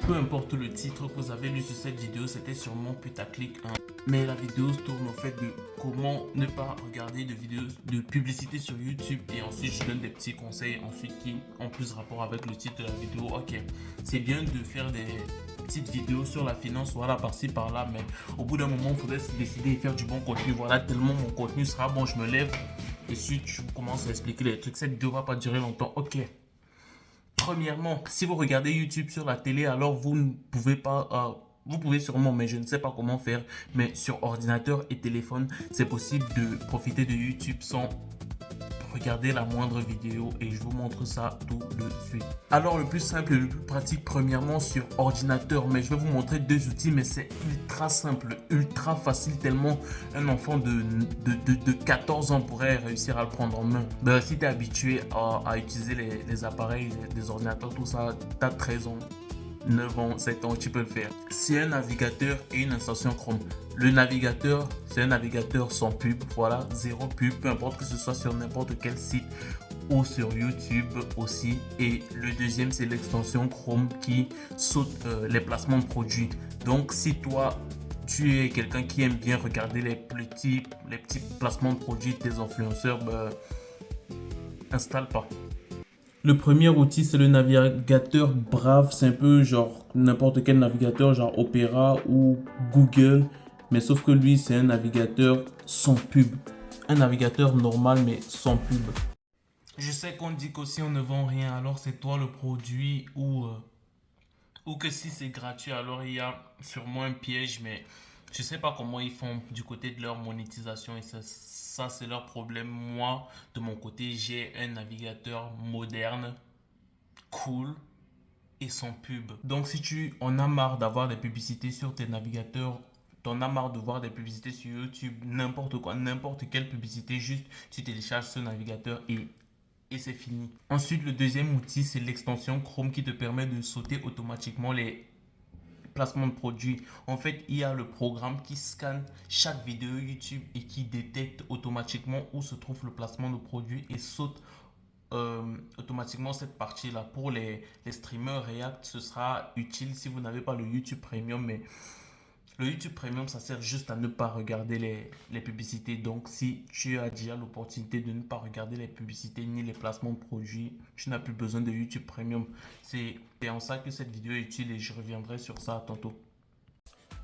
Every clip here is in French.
Peu importe le titre que vous avez lu sur cette vidéo, c'était sûrement putaclic, hein. Mais la vidéo tourne au fait de comment ne pas regarder de vidéos de publicité sur YouTube. Et ensuite, je donne des petits conseils ensuite qui ont plus rapport avec le titre de la vidéo. Ok, c'est bien de faire des petites vidéos sur la finance, voilà, par-ci, par-là. Mais au bout d'un moment, il faudrait se décider et faire du bon contenu. Voilà, tellement mon contenu sera bon, je me lève. Et si je commence à expliquer les trucs, cette vidéo va pas durer longtemps. Ok. Premièrement, si vous regardez YouTube sur la télé, alors vous ne pouvez pas... vous pouvez sûrement, mais je ne sais pas comment faire. Mais sur ordinateur et téléphone, c'est possible de profiter de YouTube sans regarder la moindre vidéo. Et je vous montre ça tout de suite. Alors le plus simple et le plus pratique, premièrement sur ordinateur. Mais je vais vous montrer deux outils, mais c'est ultra simple, ultra facile. Tellement un enfant de 14 ans pourrait réussir à le prendre en main. Ben, si tu es habitué à utiliser les appareils, les ordinateurs, tout ça, tu as 13 ans. 9 ans, 7 ans, tu peux le faire. C'est un navigateur et une extension Chrome. Le navigateur, c'est un navigateur sans pub, voilà, zéro pub, peu importe que ce soit sur n'importe quel site ou sur YouTube aussi. Et le deuxième, c'est l'extension Chrome qui saute les placements de produits. Donc, si toi, tu es quelqu'un qui aime bien regarder les petits placements de produits des influenceurs, ben, installe pas. Le premier outil, c'est le navigateur Brave. C'est un peu genre n'importe quel navigateur, genre Opera ou Google. Mais sauf que lui, c'est un navigateur sans pub. Un navigateur normal, mais sans pub. Je sais qu'on dit qu'aussi on ne vend rien, alors c'est toi le produit ou que si c'est gratuit, alors il y a sûrement un piège, mais je sais pas comment ils font du côté de leur monétisation et ça c'est leur problème. Moi, de mon côté, j'ai un navigateur moderne, cool et sans pub. Donc si tu en as marre d'avoir des publicités sur tes navigateurs, t'en as marre de voir des publicités sur YouTube, n'importe quoi, n'importe quelle publicité, juste tu télécharges ce navigateur et c'est fini. Ensuite, le deuxième outil, c'est l'extension Chrome qui te permet de sauter automatiquement les placements de produits. En fait, il y a le programme qui scanne chaque vidéo YouTube et qui détecte automatiquement où se trouve le placement de produit et saute automatiquement cette partie-là. Pour les streamers React, ce sera utile si vous n'avez pas le YouTube Premium, mais le YouTube Premium, ça sert juste à ne pas regarder les publicités. Donc, si tu as déjà l'opportunité de ne pas regarder les publicités ni les placements de produits, tu n'as plus besoin de YouTube Premium. C'est en ça que cette vidéo est utile et je reviendrai sur ça tantôt.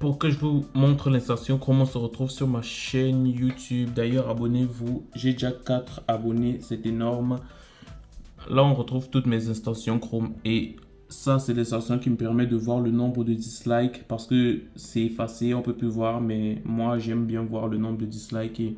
Pour que je vous montre l'insertion, comment on se retrouve sur ma chaîne YouTube. D'ailleurs, abonnez-vous. J'ai déjà 4 abonnés, c'est énorme. Là, on retrouve toutes mes extensions Chrome et ça, c'est l'extension qui me permet de voir le nombre de dislikes parce que c'est effacé, on peut plus voir, mais moi, j'aime bien voir le nombre de dislikes et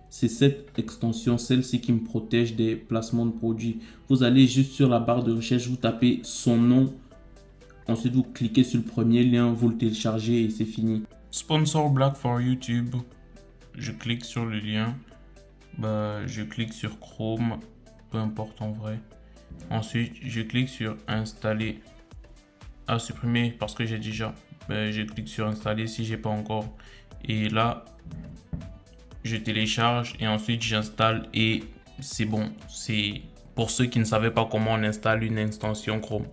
c'est cette extension, celle-ci qui me protège des placements de produits. Vous allez juste sur la barre de recherche, vous tapez son nom, ensuite vous cliquez sur le premier lien, vous le téléchargez et c'est fini. Sponsor Black for YouTube, je clique sur le lien, je clique sur Chrome, peu importe en vrai. Ensuite, je clique sur installer à supprimer parce que j'ai déjà. Je clique sur installer si j'ai pas encore. Et là, je télécharge et ensuite j'installe et c'est bon. C'est pour ceux qui ne savaient pas comment on installe une extension Chrome.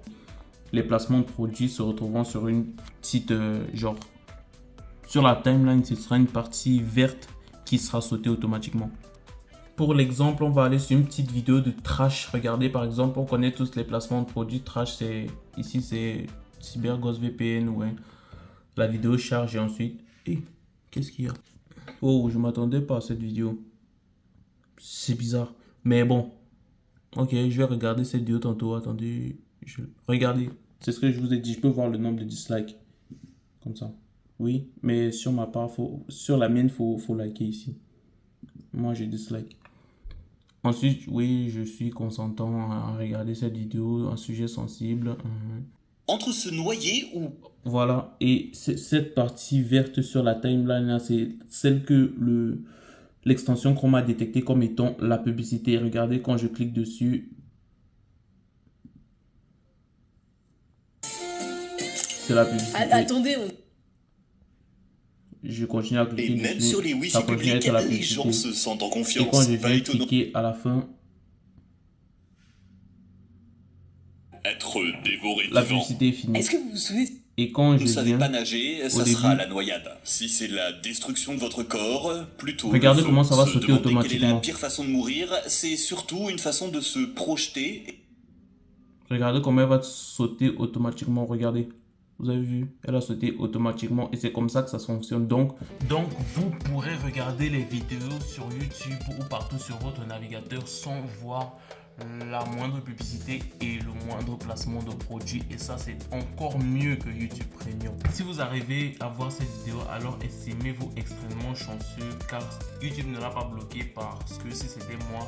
Les placements de produits se retrouveront sur une petite genre sur la timeline, ce sera une partie verte qui sera sautée automatiquement. Pour l'exemple, on va aller sur une petite vidéo de trash. Regardez par exemple, on connaît tous les placements de produits. Trash, c'est ici c'est CyberGhost VPN, ouais. La vidéo charge et ensuite. Qu'est-ce qu'il y a? Oh, je m'attendais pas à cette vidéo. C'est bizarre. Mais bon. Ok, je vais regarder cette vidéo tantôt. Attendez. Regardez. C'est ce que je vous ai dit. Je peux voir le nombre de dislikes. Comme ça. Oui, mais sur ma part, sur la mienne, faut liker ici. Moi, j'ai dislike. Ensuite, oui, je suis consentant à regarder cette vidéo, un sujet sensible. Entre se noyer ou... Voilà, et cette partie verte sur la timeline, c'est celle que l'extension Chrome a détectée comme étant la publicité. Regardez quand je clique dessus. C'est la publicité. Attendez, Je continue à cliquer et même dessus. sur les Ça Wi-Fi continue à publics, être la les publicité. gens se sentent en confiance. Et quand je Pas viens étonnant. cliquer à la fin, Être dévorer la vivant. publicité est finie. Est-ce que vous souhaitez... Et quand Vous je ne savez viens pas nager, au ça sera début, la noyade. Si c'est la destruction de votre corps, plutôt regardez le comment feu. ça va Se sauter demander quelle est la automatiquement. pire façon de mourir, c'est surtout une façon de se projeter. Regardez comment elle va sauter automatiquement. Regardez. Vous avez vu? Elle a sauté automatiquement et c'est comme ça que ça fonctionne. Donc, vous pourrez regarder les vidéos sur YouTube ou partout sur votre navigateur sans voir la moindre publicité et le moindre placement de produit. Et ça, c'est encore mieux que YouTube Premium. Si vous arrivez à voir cette vidéo, alors estimez-vous extrêmement chanceux car YouTube ne l'a pas bloqué parce que si c'était moi,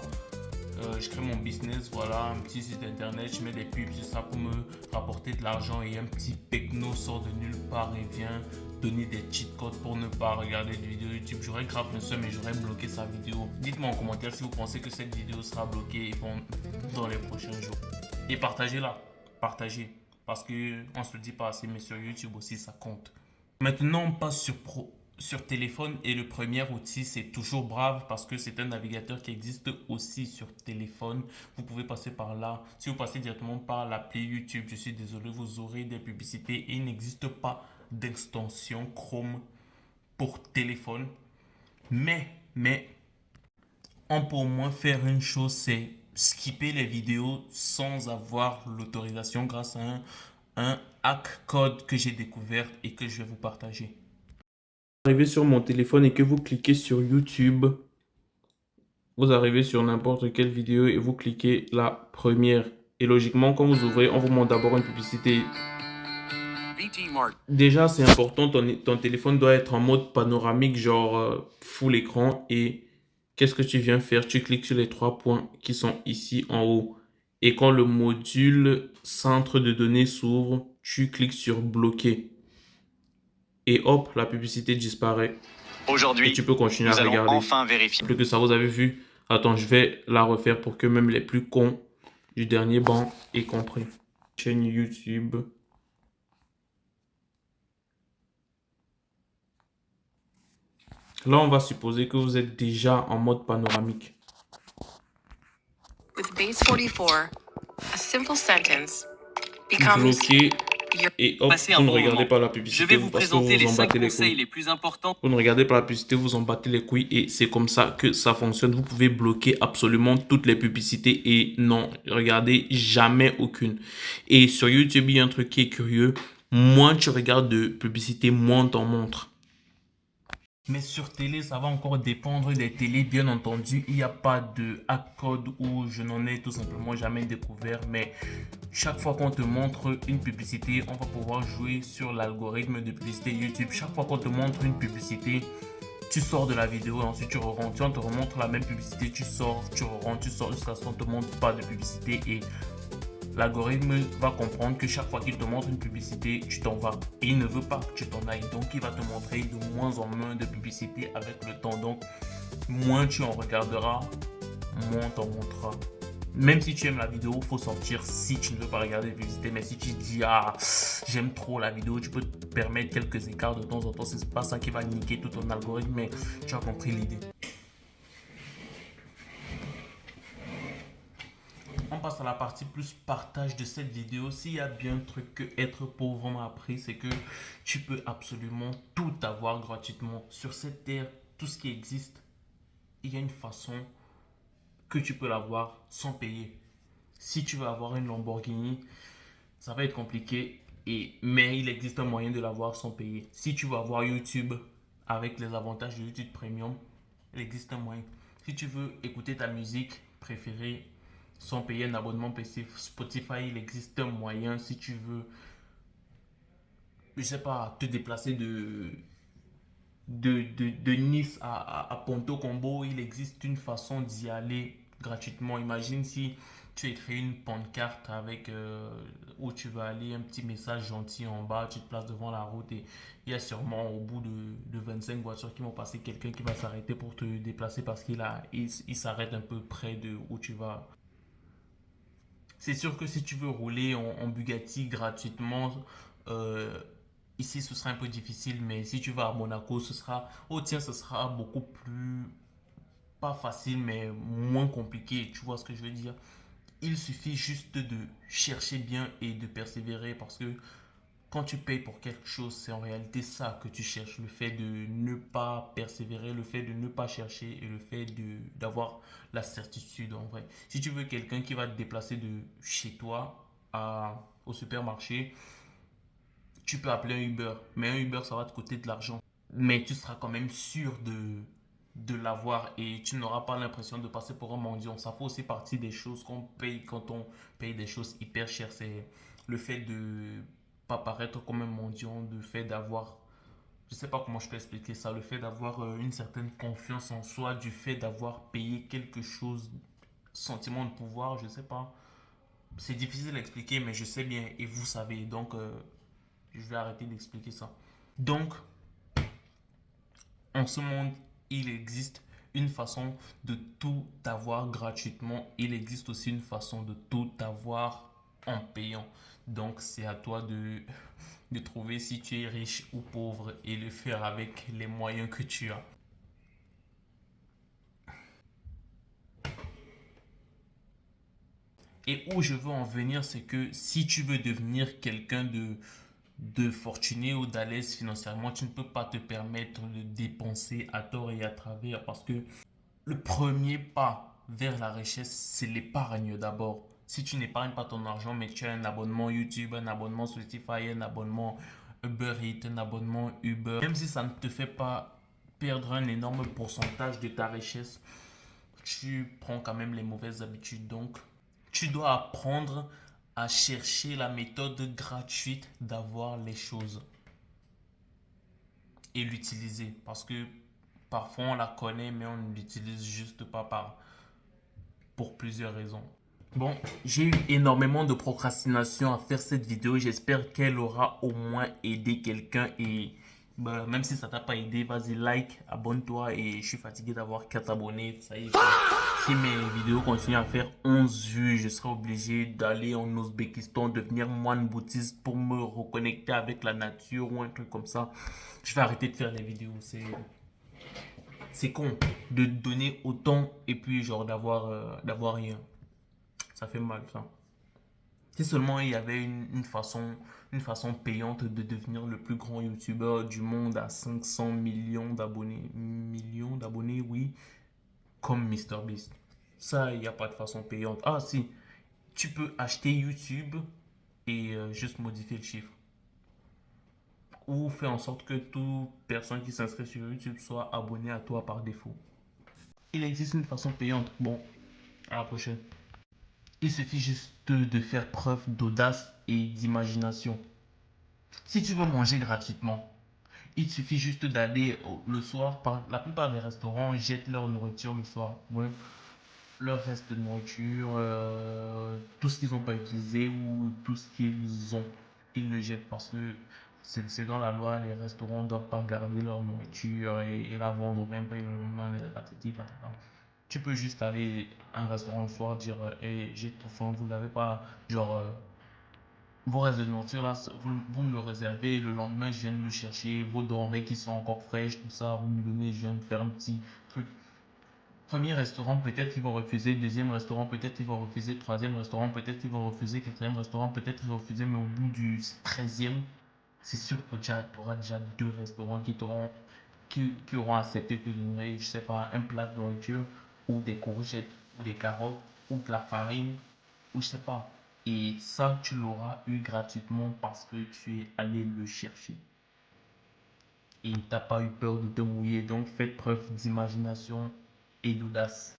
je crée mon business, voilà, un petit site internet, je mets des pubs sur ça pour me rapporter de l'argent et un petit pecno sort de nulle part et vient donner des cheat codes pour ne pas regarder des vidéos YouTube. J'aurais grave le seum et j'aurais bloqué sa vidéo. Dites-moi en commentaire si vous pensez que cette vidéo sera bloquée dans les prochains jours. Et partagez-la, partagez, parce que on se le dit pas assez, mais sur YouTube aussi ça compte. Maintenant on passe sur téléphone et le premier outil c'est toujours Brave parce que c'est un navigateur qui existe aussi sur téléphone. Vous pouvez passer par là. Si vous passez directement par l'appli YouTube, je suis désolé, vous aurez des publicités et il n'existe pas d'extension Chrome pour téléphone. Mais on peut au moins faire une chose, c'est skipper les vidéos sans avoir l'autorisation grâce à un hack code que j'ai découvert et que je vais vous partager. Arrivez sur mon téléphone et que vous cliquez sur YouTube, vous arrivez sur n'importe quelle vidéo et vous cliquez la première. Et logiquement, quand vous ouvrez, on vous montre d'abord une publicité. Déjà, c'est important, ton téléphone doit être en mode panoramique, genre full écran. Et qu'est-ce que tu viens faire? Tu cliques sur les 3 points qui sont ici en haut. Et quand le module centre de données s'ouvre, tu cliques sur bloquer. Et hop, la publicité disparaît. Aujourd'hui, et tu peux continuer nous à allons regarder. enfin vérifier. Plus que ça, vous avez vu. Attends, je vais la refaire pour que même les plus cons du dernier banc aient compris. Chaîne YouTube. Là, on va supposer que vous êtes déjà en mode panoramique. With base 44, a simple sentence becomes Bloqué. Et hop, Passez un vous ne bon regardez moment. pas la Je publicité vais vous parce que présenter les vous en 5 battez les conseils couilles. les plus importants. Vous ne regardez pas la publicité, vous en battez les couilles et c'est comme ça que ça fonctionne. Vous pouvez bloquer absolument toutes les publicités et non, regardez jamais aucune. Et sur YouTube, il y a un truc qui est curieux. Moins tu regardes de publicité, moins t'en montre. Mais sur télé, ça va encore dépendre des télés, bien entendu. Il n'y a pas de hack code où je n'en ai tout simplement jamais découvert. Mais chaque fois qu'on te montre une publicité, on va pouvoir jouer sur l'algorithme de publicité YouTube. Chaque fois qu'on te montre une publicité, tu sors de la vidéo et ensuite tu re-rentres. Si on te remontre la même publicité, tu sors, tu re-rentres, tu sors jusqu'à ce qu'on ne te montre pas de publicité. Et l'algorithme va comprendre que chaque fois qu'il te montre une publicité, tu t'en vas. Et il ne veut pas que tu t'en ailles. Donc, il va te montrer de moins en moins de publicités avec le temps. Donc, moins tu en regarderas, moins t'en montrera. Même si tu aimes la vidéo, il faut sortir si tu ne veux pas regarder de publicité. Mais si tu dis, ah, j'aime trop la vidéo, tu peux te permettre quelques écarts de temps en temps. C'est pas ça qui va niquer tout ton algorithme, mais tu as compris l'idée. On passe à la partie plus partage de cette vidéo. S'il y a bien un truc que être pauvre m'a appris, c'est que tu peux absolument tout avoir gratuitement. Sur cette terre, tout ce qui existe, il y a une façon que tu peux l'avoir sans payer. Si tu veux avoir une Lamborghini, ça va être compliqué, mais il existe un moyen de l'avoir sans payer. Si tu veux avoir YouTube avec les avantages de YouTube Premium, il existe un moyen. Si tu veux écouter ta musique préférée sans payer un abonnement PC Spotify, il existe un moyen. Si tu veux, je sais pas, te déplacer de Nice à Ponto Combo, il existe une façon d'y aller gratuitement. Imagine si tu écris une pancarte avec où tu veux aller, un petit message gentil en bas, tu te places devant la route et il y a sûrement au bout de 25 voitures qui vont passer, quelqu'un qui va s'arrêter pour te déplacer parce il s'arrête un peu près de où tu vas. C'est sûr que si tu veux rouler en Bugatti gratuitement, ici ce sera un peu difficile, mais si tu vas à Monaco, ce sera beaucoup plus, pas facile, mais moins compliqué. Tu vois ce que je veux dire? il suffit juste de chercher bien et de persévérer parce que quand tu payes pour quelque chose, c'est en réalité ça que tu cherches. Le fait de ne pas persévérer, le fait de ne pas chercher et le fait d'avoir la certitude en vrai. Si tu veux quelqu'un qui va te déplacer de chez toi au supermarché, tu peux appeler un Uber. Mais un Uber, ça va te coûter de l'argent. Mais tu seras quand même sûr de l'avoir et tu n'auras pas l'impression de passer pour un mendiant. Ça fait aussi partie des choses qu'on paye quand on paye des choses hyper chères. C'est le fait de pas paraître comme un mendiant, le fait d'avoir, je sais pas comment je peux expliquer ça, le fait d'avoir une certaine confiance en soi, du fait d'avoir payé quelque chose, sentiment de pouvoir, je sais pas. C'est difficile à expliquer, mais je sais bien et vous savez. Donc, je vais arrêter d'expliquer ça. Donc, en ce monde, il existe une façon de tout avoir gratuitement. Il existe aussi une façon de tout avoir en payant. Donc, c'est à toi de trouver si tu es riche ou pauvre et le faire avec les moyens que tu as. Et où je veux en venir, c'est que si tu veux devenir quelqu'un de fortuné ou d'à l'aise financièrement, tu ne peux pas te permettre de dépenser à tort et à travers parce que le premier pas vers la richesse, c'est l'épargne d'abord. Si tu n'épargnes pas ton argent, mais tu as un abonnement YouTube, un abonnement Spotify, un abonnement Uber Eats, un abonnement Uber, même si ça ne te fait pas perdre un énorme pourcentage de ta richesse, tu prends quand même les mauvaises habitudes. Donc, tu dois apprendre à chercher la méthode gratuite d'avoir les choses et l'utiliser. Parce que parfois on la connaît, mais on ne l'utilise juste pas pour plusieurs raisons. Bon, j'ai eu énormément de procrastination à faire cette vidéo. J'espère qu'elle aura au moins aidé quelqu'un. Et bah, même si ça t'a pas aidé, vas-y, like, abonne-toi. Et je suis fatigué d'avoir 4 abonnés. Ça y est, si mes vidéos continuent à faire 11 vues, je serai obligé d'aller en Ouzbékistan, devenir moine bouddhiste pour me reconnecter avec la nature ou un truc comme ça. Je vais arrêter de faire les vidéos. C'est con de donner autant et puis genre d'avoir rien. Ça fait mal ça. Si seulement il y avait une façon payante de devenir le plus grand youtubeur du monde à 500 millions d'abonnés, oui, comme MrBeast. Ça, il n'y a pas de façon payante. Ah si, tu peux acheter YouTube et juste modifier le chiffre. Ou faire en sorte que toute personne qui s'inscrit sur YouTube soit abonnée à toi par défaut. Il existe une façon payante. Bon, à la prochaine. Il suffit juste de faire preuve d'audace et d'imagination. Si tu veux manger gratuitement, il suffit juste d'aller le soir. La plupart des restaurants jettent leur nourriture le soir. Ouais. Leur reste de nourriture, tout ce qu'ils n'ont pas utilisé ou tout ce qu'ils ont, ils le jettent parce que c'est dans la loi. Les restaurants ne doivent pas garder leur nourriture et la vendre même pas patati patata. Tu peux juste aller à un restaurant le soir, dire hey, j'ai trop faim, vous n'avez pas, genre, vos restes de nourriture là, vous me le réservez, le lendemain je viens de le chercher, vos denrées qui sont encore fraîches, tout ça, vous me donnez, je viens de faire un petit truc. Premier restaurant, peut-être ils vont refuser, deuxième restaurant, peut-être ils vont refuser, troisième restaurant, peut-être ils vont refuser, quatrième restaurant, peut-être ils vont refuser, mais au bout du 13e, c'est sûr que tu auras déjà 2 restaurants qui auront accepté de te donner, je sais pas, un plat de nourriture ou des courgettes ou des carottes ou de la farine ou je sais pas. Et ça, tu l'auras eu gratuitement parce que tu es allé le chercher. Et t'as pas eu peur de te mouiller. Donc, faites preuve d'imagination et d'audace.